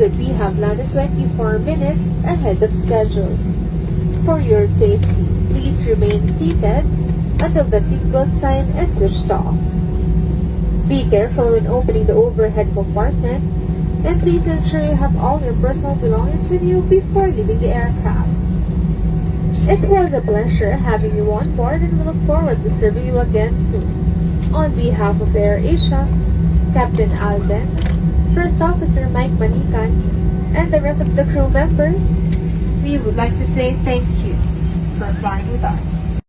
that we have landed 24 minutes ahead of schedule. For your safety, please remain seated until the seatbelt sign is switched off. Be careful when opening the overhead compartment, and please ensure you have all your personal belongings with you before leaving the aircraft. It was a pleasure having you on board, and we look forward to serving you again soon. On behalf of AirAsia, Captain Alden, First Officer Mike Manikan, and the rest of the crew members, we would like to say thank you for flying with us.